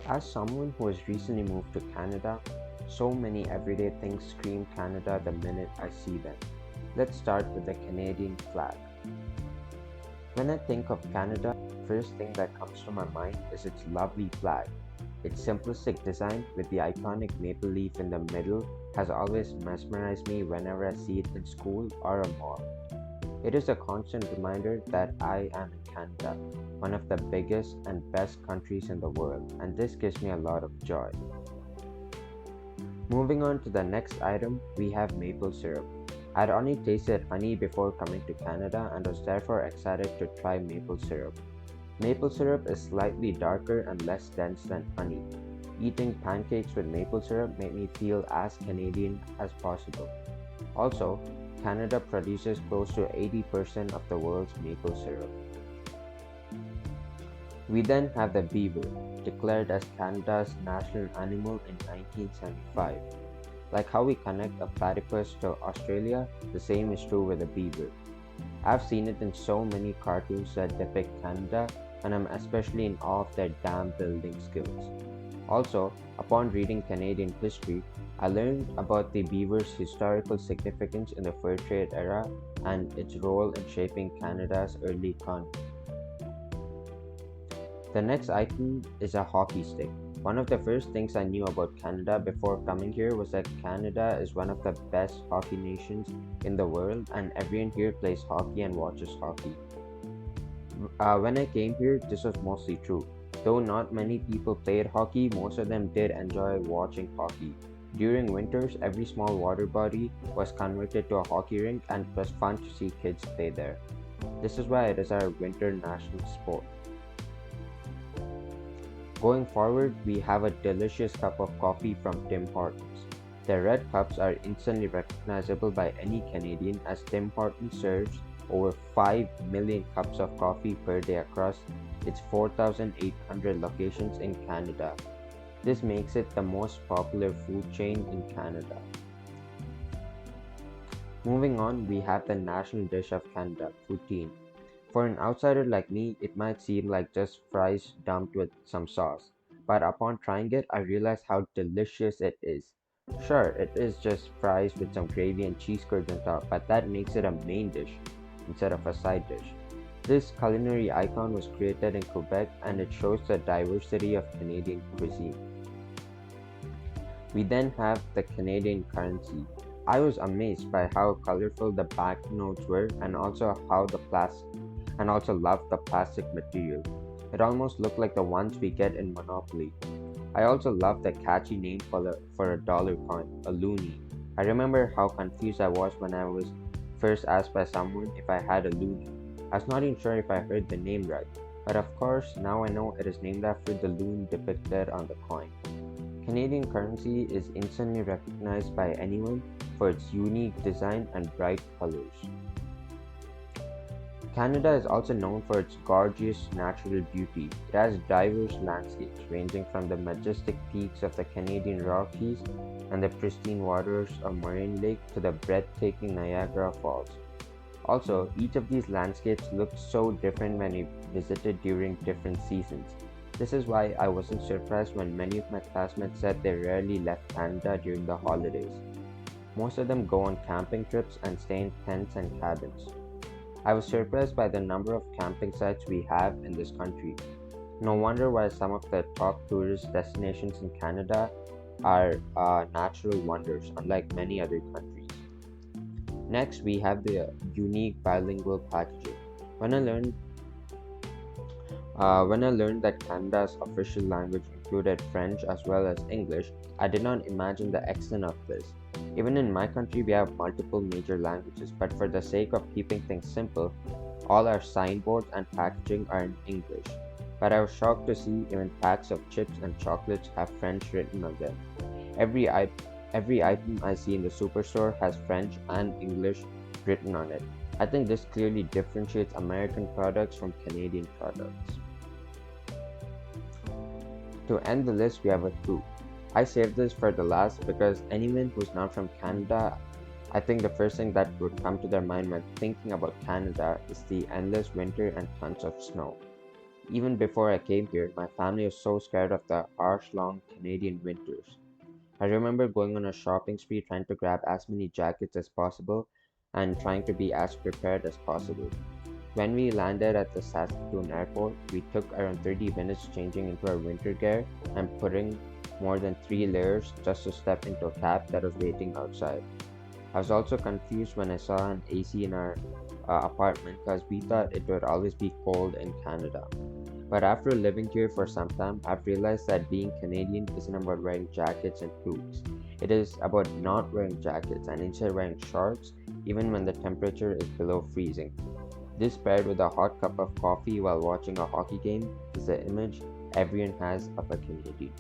As someone who has recently moved to Canada, so many everyday things scream Canada the minute I see them. Let's start with the Canadian flag. When I think of Canada, the first thing that comes to my mind is its lovely flag. Its simplistic design with the iconic maple leaf in the middle has always mesmerized me whenever I see it in school or a mall. It is a constant reminder that I am in Canada, one of the biggest and best countries in the world, and this gives me a lot of joy. Moving on to the next item, we have maple syrup. I'd only tasted honey before coming to Canada and was therefore excited to try maple syrup. Maple syrup is slightly darker and less dense than honey. Eating pancakes with maple syrup made me feel as Canadian as possible. Also, Canada produces close to 80% of the world's maple syrup. We then have the beaver, declared as Canada's national animal in 1975. Like how we connect a platypus to Australia, the same is true with a beaver. I've seen it in so many cartoons that depict Canada, and I'm especially in awe of their dam building skills. Also, upon reading Canadian history, I learned about the beaver's historical significance in the fur trade era and its role in shaping Canada's early economy. The next item is a hockey stick. One of the first things I knew about Canada before coming here was that Canada is one of the best hockey nations in the world, and everyone here plays hockey and watches hockey. When I came here, this was mostly true. Though not many people played hockey, most of them did enjoy watching hockey. During winters, every small water body was converted to a hockey rink, and it was fun to see kids play there. This is why it is our winter national sport. Going forward, we have a delicious cup of coffee from Tim Hortons. The red cups are instantly recognizable by any Canadian as Tim Hortons serves over 5 million cups of coffee per day across its 4,800 locations in Canada. This makes it the most popular food chain in Canada. Moving on, we have the national dish of Canada, poutine. For an outsider like me, it might seem like just fries dumped with some sauce, but upon trying it, I realized how delicious it is. Sure, it is just fries with some gravy and cheese curds on top, but that makes it a main dish instead of a side dish. This culinary icon was created in Quebec and it shows the diversity of Canadian cuisine. We then have the Canadian currency. I was amazed by how colorful the banknotes were and also loved the plastic material. It almost looked like the ones we get in Monopoly. I also loved the catchy name for a dollar coin, a loonie. I remember how confused I was when I was first asked by someone if I had a loonie. I was not even sure if I heard the name right, but of course now I know it is named after the loon depicted on the coin. Canadian currency is instantly recognized by anyone for its unique design and bright colors. Canada is also known for its gorgeous natural beauty. It has diverse landscapes ranging from the majestic peaks of the Canadian Rockies and the pristine waters of Moraine Lake to the breathtaking Niagara Falls. Also, each of these landscapes looked so different when we visited during different seasons. This is why I wasn't surprised when many of my classmates said they rarely left Canada during the holidays. Most of them go on camping trips and stay in tents and cabins. I was surprised by the number of camping sites we have in this country. No wonder why some of the top tourist destinations in Canada are natural wonders, unlike many other countries. Next, we have the unique bilingual packaging. When I learned when I learned that Canada's official language included French as well as English, I did not imagine the extent of this. Even in my country, we have multiple major languages, but for the sake of keeping things simple, all our signboards and packaging are in English. But I was shocked to see even packs of chips and chocolates have French written on them. Every, I- every item I see in the superstore has French and English written on it. I think this clearly differentiates American products from Canadian products. To end the list, we have a fruit. I saved this for the last because anyone who's not from Canada, I think the first thing that would come to their mind when thinking about Canada is the endless winter and tons of snow. Even before I came here, my family was so scared of the harsh, long Canadian winters. I remember going on a shopping spree trying to grab as many jackets as possible and trying to be as prepared as possible. When we landed at the Saskatoon airport, we took around 30 minutes changing into our winter gear and putting more than 3 layers just to step into a cab that was waiting outside. I was also confused when I saw an AC in our apartment because we thought it would always be cold in Canada. But after living here for some time, I've realized that being Canadian isn't about wearing jackets and boots. It is about not wearing jackets and instead wearing shorts even when the temperature is below freezing. This paired with a hot cup of coffee while watching a hockey game is the image everyone has of a Canadian.